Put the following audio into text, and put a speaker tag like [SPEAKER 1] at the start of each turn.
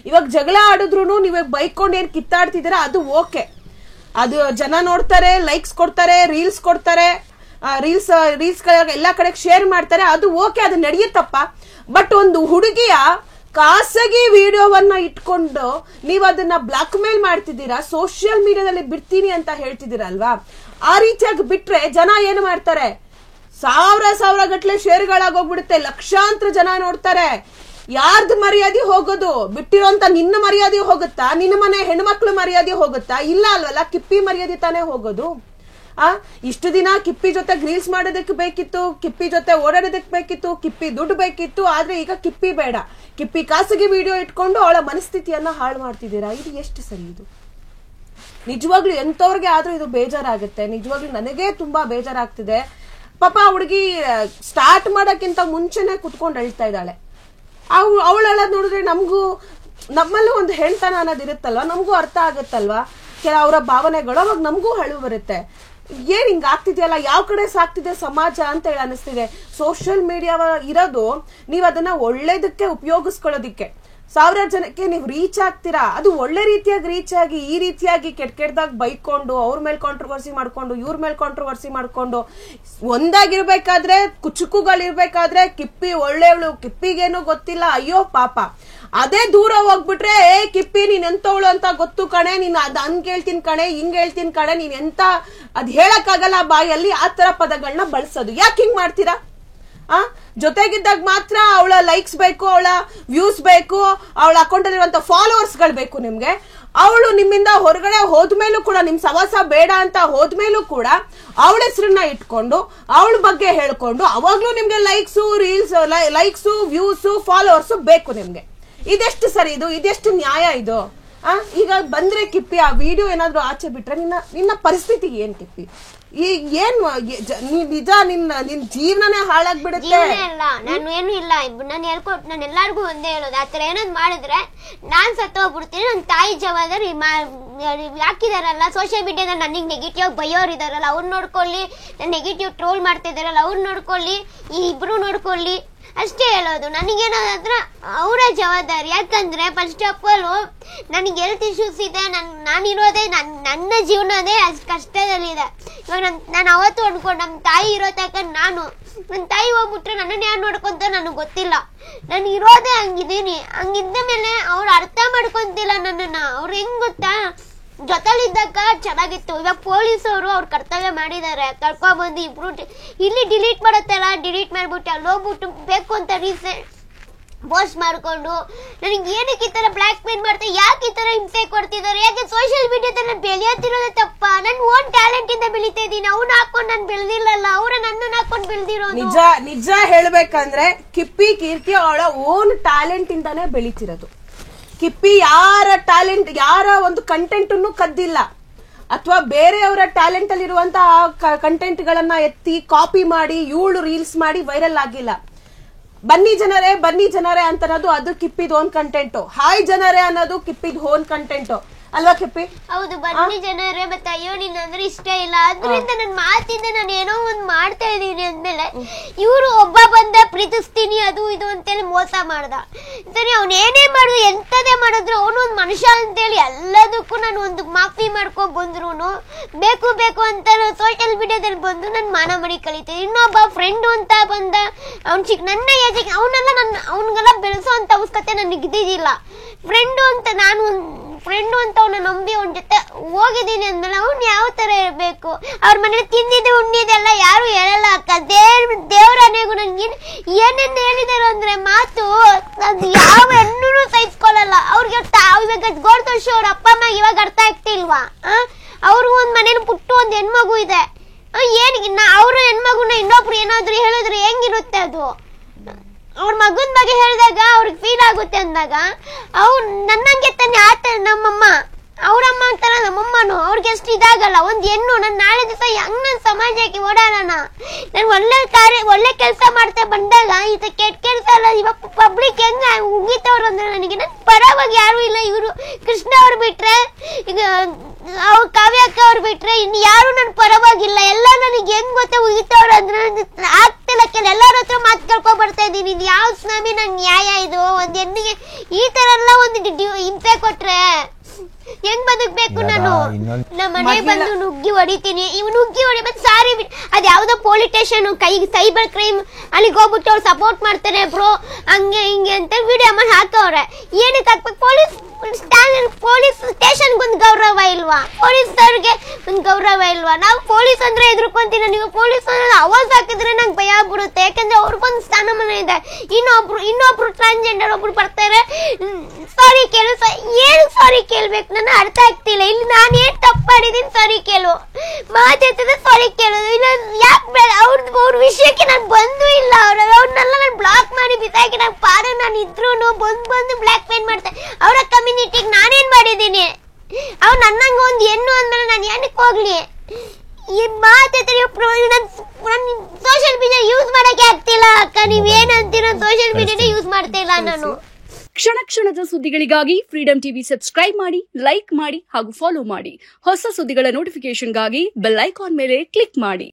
[SPEAKER 1] ಇವಾಗ ಜಗಳ ಆಡಿದ್ರು ನೀವ್ ಬೈಕೊಂಡು ಏನ್ ಕಿತ್ತಾಡ್ತಿದ್ದೀರಾ ಅದು ಓಕೆ, ಅದು ಜನ ನೋಡ್ತಾರೆ, ಲೈಕ್ಸ್ ಕೊಡ್ತಾರೆ, ರೀಲ್ಸ್ ಕೊಡ್ತಾರೆ, ರೀಲ್ಸ್ ಎಲ್ಲಾ ಕಡೆ ಶೇರ್ ಮಾಡ್ತಾರೆ, ಅದು ಓಕೆ, ಅದು ನಡೆಯುತ್ತಪ್ಪ. ಬಟ್ ಒಂದು ಹುಡುಗಿಯ ಖಾಸಗಿ ವಿಡಿಯೋವನ್ನ ಇಟ್ಕೊಂಡು ನೀವ್ ಅದನ್ನ ಬ್ಲಾಕ್ ಮೇಲ್ ಮಾಡ್ತಿದ್ದೀರಾ, ಸೋಷಿಯಲ್ ಮೀಡಿಯಾದಲ್ಲಿ ಬಿಡ್ತೀನಿ ಅಂತ ಹೇಳ್ತಿದ್ದೀರಲ್ವಾ. ಆ ರೀತಿಯಾಗಿ ಬಿಟ್ರೆ ಜನ ಏನು ಮಾಡ್ತಾರೆ, ಸಾವಿರ ಗಟ್ಲೆ ಶೇರ್ಗಳಾಗೋಗ್ಬಿಡುತ್ತೆ, ಲಕ್ಷಾಂತರ ಜನ ನೋಡ್ತಾರೆ. ಯಾರ್ದು ಮರ್ಯಾದೆ ಹೋಗೋದು? ಬಿಟ್ಟಿರೋಂತ ನಿನ್ನ ಮರ್ಯಾದೆ ಹೋಗುತ್ತಾ? ನಿನ್ನ ಮನೆ ಹೆಣ್ಮಕ್ಳು ಮರ್ಯಾದೆ ಹೋಗುತ್ತಾ? ಇಲ್ಲ ಅಲ್ವಲ್ಲ, ಕಿಪ್ಪಿ ಮರ್ಯಾದೆ ತಾನೇ ಹೋಗೋದು. ಇಷ್ಟು ದಿನ ಕಿಪ್ಪಿ ಜೊತೆ ರೀಲ್ಸ್ ಮಾಡೋದಕ್ಕೆ ಬೇಕಿತ್ತು, ಕಿಪ್ಪಿ ಜೊತೆ ಓಡಾಡೋದಕ್ಕೆ ಬೇಕಿತ್ತು, ಕಿಪ್ಪಿ ದುಡ್ಡು ಬೇಕಿತ್ತು. ಆದ್ರೆ ಈಗ ಕಿಪ್ಪಿ ಬೇಡ, ಕಿಪ್ಪಿ ಖಾಸಗಿ ವಿಡಿಯೋ ಇಟ್ಕೊಂಡು ಅವಳ ಮನಸ್ಥಿತಿಯನ್ನ ಹಾಳು ಮಾಡ್ತಿದ್ದೀರಾ. ಇದು ಎಷ್ಟು ಸರಿ? ಇದು ನಿಜವಾಗ್ಲೂ ಎಂತವ್ರಿಗೆ ಆದ್ರೂ ಇದು ಬೇಜಾರಾಗುತ್ತೆ. ನಿಜವಾಗ್ಲೂ ನನಗೆ ತುಂಬಾ ಬೇಜಾರಾಗ್ತಿದೆ. ಪಾಪ ಹುಡುಗಿ ಸ್ಟಾರ್ಟ್ ಮಾಡೋಕ್ಕಿಂತ ಮುಂಚೆನೆ ಕುತ್ಕೊಂಡು ಅಳ್ತಾ ಇದ್ದಾಳೆ. ಅವಳೆಲ್ಲ ನೋಡಿದ್ರೆ ನಮ್ಮಲ್ಲೂ ಒಂದು ಹೇಳ್ತಾನ ಅನ್ನೋದು ಇರುತ್ತಲ್ವಾ, ನಮಗೂ ಅರ್ಥ ಆಗುತ್ತಲ್ವಾ ಅವರ ಭಾವನೆಗಳು. ಅವಾಗ ನಮಗೂ ಅಳು ಬರುತ್ತೆ. ಏನ್ ಹಿಂಗ ಆಗ್ತಿದೆಯಲ್ಲ, ಯಾವ ಕಡೆ ಸಾಕ್ತಿದೆ ಸಮಾಜ ಅಂತ ಹೇಳಿ ಅನಿಸ್ತಿದೆ. ಸೋಷಿಯಲ್ ಮೀಡಿಯಾ ಇರೋದು ನೀವ್ ಅದನ್ನ ಒಳ್ಳೇದಕ್ಕೆ ಉಪಯೋಗಿಸ್ಕೊಳ್ಳೋದಿಕ್ಕೆ. 1000 ಜನಕ್ಕೆ ನೀವು ರೀಚ್ ಆಗ್ತೀರಾ, ಅದು ಒಳ್ಳೆ ರೀತಿಯಾಗಿ ರೀಚ್ ಆಗಿ ಈ ರೀತಿಯಾಗಿ ಕೆಟ್ಟದಾಗ ಬೈಕೊಂಡು ಅವ್ರ ಮೇಲೆ ಕಾಂಟ್ರವರ್ಸಿ ಮಾಡ್ಕೊಂಡು ಇವ್ರ ಮೇಲೆ ಕಾಂಟ್ರವರ್ಸಿ ಮಾಡ್ಕೊಂಡು ಒಂದಾಗಿರ್ಬೇಕಾದ್ರೆ ಕುಚುಕುಗಳಿರ್ಬೇಕಾದ್ರೆ ಕಿಪ್ಪಿ ಒಳ್ಳೆಯವಳು, ಕಿಪ್ಪಿಗೇನು ಗೊತ್ತಿಲ್ಲ, ಅಯ್ಯೋ ಪಾಪ. ಅದೇ ದೂರ ಹೋಗ್ಬಿಟ್ರೆ ಕಿಪ್ಪಿ ನೀನ್ ಎಂತವಳು ಅಂತ ಗೊತ್ತು ಕಣೆ, ನೀನ್ ಅದ್ ಹಂಗ್ ಹೇಳ್ತೀನಿ ಕಣೆ, ಹಿಂಗ್ ಹೇಳ್ತೀನಿ ಕಣೆ, ನೀನ್ ಎಂತ ಅದ್ ಹೇಳಕ್ಕಾಗಲ್ಲ ಬಾಯಲ್ಲಿ, ಆ ತರ ಪದಗಳನ್ನ ಬಳಸೋದು. ಯಾಕೆ ಹಿಂಗ್ ಮಾಡ್ತೀರಾ? ಜೊತೆಗಿದ್ದಾಗ ಮಾತ್ರ ಅವಳ ಲೈಕ್ಸ್ ಬೇಕು, ಅವಳ ವ್ಯೂಸ್ ಬೇಕು, ಅವಳ ಅಕೌಂಟ್ ಅಲ್ಲಿರುವಂತ ಫಾಲೋವರ್ಸ್ ಗಳು ಬೇಕು ನಿಮ್ಗೆ. ಅವಳು ನಿಮ್ಮಿಂದ ಹೊರಗಡೆ ಹೋದ್ಮೇಲೂ ಕೂಡ, ನಿಮ್ ಸವಾಸ ಬೇಡ ಅಂತ ಹೋದ್ಮೇಲೂ ಕೂಡ ಅವಳ ಹೆಸರನ್ನ ಇಟ್ಕೊಂಡು ಅವಳ ಬಗ್ಗೆ ಹೇಳ್ಕೊಂಡು ಅವಾಗ್ಲೂ ನಿಮ್ಗೆ ಲೈಕ್ಸ್ ವ್ಯೂಸ್ ಫಾಲೋವರ್ಸ್ ಬೇಕು ನಿಮ್ಗೆ. ಇದೆಷ್ಟು ಸರಿ? ಇದೆಷ್ಟು ನ್ಯಾಯ ಇದು? ಈಗ ಬಂದ್ರೆ ಕಿಪ್ಪಿ ಆ ವಿಡಿಯೋ ಏನಾದ್ರು ಆಚೆ ಬಿಟ್ರೆ ನಿನ್ನ ಪರಿಸ್ಥಿತಿ ಏನ್ ಕಿಪ್ಪಿ? ಏನ್ ನಿಜ ನಿನ್ ಜೀವನನೇ ಹಾಳಾಗ್ಬಿಡುತ್ತೆ.
[SPEAKER 2] ನಾನು ಏನು ಇಲ್ಲ, ನಾನು ಎಲ್ಲಾರ್ಗು ಒಂದೇ ಹೇಳೋದು, ಆತರ ಏನಾದ್ರು ಮಾಡಿದ್ರೆ ನಾನ್ ಸತ್ತೋಗ್ಬಿಡ್ತೀನಿ. ನನ್ ತಾಯಿ ಜವಾಬ್ದಾರಿ ಹಾಕಿದಾರಲ್ಲ ಸೋಷಿಯಲ್ ಮೀಡಿಯಾದಲ್ಲಿ, ನನಗ್ ನೆಗೆಟಿವ್ ಬೈಯೋರ್ ಇದಾರಲ್ಲ ಅವ್ರು ನೋಡ್ಕೊಳ್ಳಿ, ನಾನು ನೆಗೆಟಿವ್ ಟ್ರೋಲ್ ಮಾಡ್ತಿದಾರಲ್ಲ ಅವ್ರು ನೋಡ್ಕೊಳ್ಳಿ, ಈ ಇಬ್ರು ನೋಡ್ಕೊಳ್ಳಿ ಅಷ್ಟೇ ಹೇಳೋದು. ನನಗೇನಾದ್ರ ಅವರ ಜವಾಬ್ದಾರಿ. ಯಾಕಂದ್ರೆ ಫಸ್ಟ್ ಆಫ್ ಆಲ್ ನನಗೆ ಹೆಲ್ತ್ ಇಶ್ಯೂಸ್ ಇದೆ, ನಾನಿರೋದೇ ನನ್ನ ಜೀವನದೇ ಅಷ್ಟು ಕಷ್ಟದಲ್ಲಿದೆ. ಇವಾಗ ನಾನು ಅವತ್ತು ಅನ್ಕೊಂಡು ನಮ್ಮ ತಾಯಿ ಇರೋ ತನಕ ನನ್ನ ತಾಯಿ ಹೋಗ್ಬಿಟ್ರೆ ನನ್ನನ್ನು ಯಾರು ನೋಡ್ಕೊಂತ ನನಗೆ ಗೊತ್ತಿಲ್ಲ. ನಾನು ಇರೋದೇ ಹಂಗಿದ್ದೀನಿ. ಹಂಗಿದ್ದ ಮೇಲೆ ಅವ್ರು ಅರ್ಥ ಮಾಡ್ಕೊಂತಿಲ್ಲ ನನ್ನನ್ನ. ಅವ್ರು ಹೆಂಗ್ ಗೊತ್ತಾ, ಜೊತೆಲಿದ್ದಾಗ ಚೆನ್ನಾಗಿತ್ತು. ಇವಾಗ ಪೊಲೀಸ್ ಅವರು ಅವ್ರ ಕರ್ತವ್ಯ ಮಾಡಿದ್ದಾರೆ, ಕರ್ಕೊಂಡ್ಬಂದು ಇಬ್ರು ಇಲ್ಲಿ ಡಿಲೀಟ್ ಮಾಡತ್ತಲ್ಲ, ಡಿಲೀಟ್ ಮಾಡ್ಬಿಟ್ಟು ಅಲ್ಲಿ ಹೋಗ್ಬಿಟ್ಟು ಬೇಕು ಅಂತ ಪೋಸ್ಟ್ ಮಾಡ್ಕೊಂಡು ನನಗೆ ಏನಕ್ಕೆ ಈ ತರ ಬ್ಲಾಕ್ ಮೇಲ್ ಮಾಡ್ತಾರೆ, ಯಾಕೆ ಈ ತರ ಹಿಂಸೆ ಕೊಡ್ತಿದ್ದಾರೆ? ಯಾಕೆ ಸೋಷಿಯಲ್ ಮೀಡಿಯಾದಲ್ಲಿ ನಾನು ಬೆಳೆಯೋತಿರೋದೇ ತಪ್ಪ? ನನ್ನ ಓನ್ ಟ್ಯಾಲೆಂಟ್ ಇಂದ ಬೆಳಿತಾ ಇದ್ದೀನಿ, ಅವ್ನ ಹಾಕೊಂಡು ನಾನು ಬೆಳೆದಿಲ್ಲಲ್ಲ, ಅವ್ರ ನನ್ನನ್ನ ಹಾಕೊಂಡು ಬೆಳೆದಿರೋದು.
[SPEAKER 1] ನಿಜ ಹೇಳ್ಬೇಕಂದ್ರೆ ಕಿಪ್ಪಿ ಕೀರ್ತಿ ಅವಳ ಓನ್ ಟ್ಯಾಲೆಂಟ್ ಇಂದಾನೇ ಬೆಳಿತಿರೋದು. ಕಿಪ್ಪಿ ಯಾರ ಒಂದು ಕಂಟೆಂಟ್ ಅನ್ನು ಕದ್ದಿಲ್ಲ, ಅಥವಾ ಬೇರೆಯವರ ಟ್ಯಾಲೆಂಟ್ ಅಲ್ಲಿ ಇರುವಂತಹ ಕಂಟೆಂಟ್ ಗಳನ್ನ ಎತ್ತಿ ಕಾಪಿ ಮಾಡಿ ಇವಳು ರೀಲ್ಸ್ ಮಾಡಿ ವೈರಲ್ ಆಗಿಲ್ಲ. ಬನ್ನಿ ಜನರೇ ಅಂತ ಅನ್ನೋದು ಅದು ಕಿಪ್ಪಿದ್ ಓನ್ ಕಂಟೆಂಟ್. ಹಾಯ್ ಜನರೇ ಅನ್ನೋದು ಕಿಪ್ಪಿದ್ ಓನ್ ಕಂಟೆಂಟ್ ಅಲ್ವಾ ಕಿಪ್ಪಿ?
[SPEAKER 2] ಹೌದು, ಬನ್ನಿ ಜನರೇ ಮತ್ತೆ ಅಯ್ಯೋ ನಿನ್ನ ಅಂದ್ರೆ ಇಷ್ಟ ಇಲ್ಲ, ಅದ್ರಿಂದ ನನ್ ಮಾತಿಂದ ನಾನು ಏನೋ ಒಂದ್ ಮಾಡ್ತಾ ಇದೀನಿ ಅಂದ್ಮೇಲೆ ಇವ್ರು ಒಬ್ಬ ಬಂದ ಪ್ರೀತಿಸ್ತೀನಿ ಅದು ಇದು ಅಂತೇಳಿ ಮೋಸ ಮಾಡ್ದ. ಅವ್ನ ಏನೇ ಮಾಡುದು ಎಂತದೇ ಮಾಡಿದ್ರು ಅವನು ಒಂದ್ ಮನುಷ್ಯ ಅಂತೇಳಿ ಎಲ್ಲದಕ್ಕೂ ನಾನು ಒಂದು ಮಾಫಿ ಮಾಡ್ಕೊಂಡ್ ಬಂದ್ರು ಬೇಕು ಅಂತ ಸೋಷಿಯಲ್ ಮೀಡಿಯಾದಲ್ಲಿ ಬಂದು ನನ್ ಮಾನ ಮರಿ ಕಲಿತೀನಿ. ಇನ್ನೊಬ್ಬ ಫ್ರೆಂಡ್ ಅಂತ ಬಂದ, ಅವ್ನ ನನ್ನ ಏಜಿಗೆ ಅವನ್ಗೆಲ್ಲ ಬೆಳೆಸೋ ಅಂತ ಅವಶ್ಯಕತೆ ನನಗೆ ಇದ್ದಿದ್ದಿಲ್ಲ. ಫ್ರೆಂಡು ಅಂತ ಅವನ ನಂಬಿ ಅವನ ಜೊತೆ ಹೋಗಿದ್ದೀನಿ ಅಂದ್ಮೇಲೆ ಅವ್ನು ಯಾವ ತರ ಇರ್ಬೇಕು? ಅವ್ರ ಮನೇಲಿ ತಿಂದಿದ್ದು ಉಣ್ಣಿದೆಲ್ಲ ಯಾರು ಹೇಳಲ್ಲ ಅಕ್ಕ. ದೇವರನೆಗೂ ನಂಗೆ ಏನೇನು ಹೇಳಿದಾರು ಅಂದ್ರೆ ಮಾತು ಅದು ಯಾವ ಹೆಣ್ಣು ಸಹಿಸ್ಕೊಳ್ಳಲ್ಲ. ಅವ್ರಿಗೆ ಇವಾಗ ಗೋಡ್ತೋಷಿ ಅವ್ರ ಅಪ್ಪ ಅಮ್ಮ ಇವಾಗ ಅರ್ಥ ಆಗ್ತಿಲ್ವಾ? ಅವ್ರಿಗೂ ಒಂದ್ ಮನೇಲಿ ಪುಟ್ಟು ಒಂದ್ ಹೆಣ್ಮಗು ಇದೆ. ಅವ್ರ ಹೆಣ್ಮಗುನ ಇನ್ನೊಬ್ರು ಏನಾದ್ರು ಹೇಳಿದ್ರೆ ಹೆಂಗಿರುತ್ತೆ ಅದು? ಅವ್ರ ಮಗನ್ ಬಗ್ಗೆ ಹೇಳಿದಾಗ ಅವ್ರಿಗೆ ಫೀಲ್ ಆಗುತ್ತೆ ಅಂದಾಗ ಅವ್ರು ನನ್ನಂಗೆ ತಾನೆ ಆತ. ನಮ್ಮಮ್ಮ ಅವ್ರಮ್ಮ ಅಂತಾರ, ನಮ್ಮಮ್ಮನು ಅವ್ರಿಗೆ ಎಷ್ಟು ಇದಾಗಲ್ಲ. ಒಂದ್ ಹೆಣ್ಣು ನಾನು ನಾಳೆ ದಿವಸ ಹೆಂಗ್ ನನ್ ಸಮಾಜಕ್ಕೆ ಓಡಾಡೋಣ, ನಾನು ಒಳ್ಳೆ ಕೆಲಸ ಮಾಡ್ತಾ ಬಂದಾಗ ಇದು ಕೆಟ್ಟ ಕೆಲಸ ಅಲ್ಲ. ಇವಾಗ ಪಬ್ಲಿಕ್ ಹೆಂಗ ಉಗಿತವ್ರು ಅಂದ್ರೆ ನನಗೆ ನನ್ ಪರವಾಗಿ ಯಾರು ಇಲ್ಲ. ಇವರು ಕೃಷ್ಣ ಅವ್ರು ಬಿಟ್ರೆ, ಈಗ ಅವ್ರ ಕಾವ್ಯಕ್ಕ ಅವ್ರು ಬಿಟ್ರೆ ಇನ್ನು ಯಾರು ನನ್ ಪರವಾಗಿಲ್ಲ. ಎಲ್ಲ ನನಗೆ ಹೆಂಗ್ ಗೊತ್ತ ಉಗಿತವ್ರು ಅಂದ್ರೆ ಆಗ್ತಿಲ್ಲ. ಇಲ್ಲ ಎಲ್ಲರ ಹತ್ರ ಮಾತು ಕೇಳ್ಕೊಂಡ್ ಬರ್ತಾ ಇದ್ದೀನಿ. ಇದು ಯಾವ ಸ್ವಾಮಿ ನಂಗೆ ನ್ಯಾಯ ಇದು? ಒಂದ್ ಹೆಣ್ಣಿಗೆ ಈ ತರ ಎಲ್ಲ ಒಂದು ಹಿಂಸೆ ಕೊಟ್ರೆ ಹೆಂಗ್ ಬದುಕ್ಬೇಕು ನಾನು? ನಮ್ಮ ಮನೆಗೆ ಬಂದು ನುಗ್ಗಿ ಹೊಡಿತೀನಿ, ನುಗ್ಗಿ ಹೊಡಿ ಮತ್ತೆ ಸಾರಿ ಅದ್ ಯಾವ್ದೋ ಪೊಲೀಸ್ ಸ್ಟೇಷನ್ ಸೈಬರ್ ಕ್ರೈಮ್ ಅಲ್ಲಿಗೆ ಹೋಗ್ಬಿಟ್ಟು ಅವ್ರು ಸಪೋರ್ಟ್ ಮಾಡ್ತಾರೆ ಬ್ರೋ ಹಂಗೆ ಹಿಂಗೆ ಅಂತ ವಿಡಿಯೋ ಮಾಡಿ ಹಾಕವ್ರೆ. ಏನಕ್ಕೆ ಹಾಕ್ಬೇಕು? ಪೊಲೀಸ್ ಸ್ಟೇಷನ್ ಒಂದು ಗೌರವ ಇಲ್ವಾ? ಪೊಲೀಸರಿಗೆ ಒಂದು ಗೌರವ ಇಲ್ವಾ? ನಾವು ಪೊಲೀಸ್ ಅಂದ್ರೆ ಎದುರ್ಕೊಂತೀನಿ. ನೀವು ಪೊಲೀಸ್ ಅವಾಜ್ ಹಾಕಿದ್ರೆ ನಂಗೆ ಭಯ ಆಗ್ಬಿಡುತ್ತೆ, ಯಾಕಂದ್ರೆ ಅವ್ರಿಗೊಂದು ಸ್ಥಾನಮಾನ ಇದೆ. ಇನ್ನೊಬ್ರು ಟ್ರಾನ್ಸ್ಜೆಂಡರ್ ಒಬ್ರು ಬರ್ತಾರೆ, ಸಾರಿ ಕೇಳು. ಏನು ಸಾರಿ ಕೇಳ್ಬೇಕು? ನನ್ನ ಅರ್ಥ ಆಗ್ತಿಲ್ಲ. ಇಲ್ಲಿ ನಾನು ಏನ್ ತಪ್ಪು ಮಾಡಿದೀನಿ? ಸಾರಿ ಕೇಳು. ಮಾತಾಡ್ತಿದ್ರೆ ಸಾರಿ ಕೇಳು. ಇಲ್ಲ ಯಾಕೆ ಬೇಡ? ಅವ್ರ ವಿಷಯಕ್ಕೆ ನಾನು ಬಂದು ಇಲ್ಲ. ಅವ್ರನ್ನೆಲ್ಲ ನಾನು ಬ್ಲಾಕ್ ಮಾಡಿ ಬಿಸಾಕಿ ನಾನು ನಾನು ಇದ್ರು ಬಂದು ಬ್ಲಾಕ್ ಮೇಲ್ ಮಾಡ್ತಾರೆ. ಅವರ ಕಮ್ಯುನಿಟಿಗೆ ನಾನೇನ್ ಮಾಡಿದ್ದೀನಿ? ಅವ್ರು ನನ್ನಂಗ ಒಂದು ಹೆಣ್ಣು ಅಂದ್ಮೇಲೆ ನಾನು ಏನಕ್ಕೆ ಹೋಗ್ಲಿ? ಈ ಮಾತಾಡ್ತಾರೆ. ಸೋಷಿಯಲ್ ಮೀಡಿಯಾ ಯೂಸ್ ಮಾಡಕ್ಕೆ ಆಗ್ತಿಲ್ಲ ಅಕ್ಕ. ನೀವೇನಂತೀರೋ ಸೋಷಿಯಲ್ ಮೀಡಿಯಾನೇ ಯೂಸ್ ಮಾಡ್ತಾ ಇಲ್ಲ ನಾನು.
[SPEAKER 3] ಕ್ಷಣ ಕ್ಷಣದ ಸುದ್ದಿಗಳಿಗಾಗಿ ಫ್ರೀಡಂ ಟಿವಿ ಸಬ್ಸ್ಕ್ರೈಬ್ ಮಾಡಿ, ಲೈಕ್ ಮಾಡಿ ಹಾಗೂ ಫಾಲೋ ಮಾಡಿ. ಹೊಸ ಸುದ್ದಿಗಳ ನೋಟಿಫಿಕೇಶನ್ಗಾಗಿ ಬೆಲ್ ಐಕಾನ್ ಮೇಲೆ ಕ್ಲಿಕ್ ಮಾಡಿ.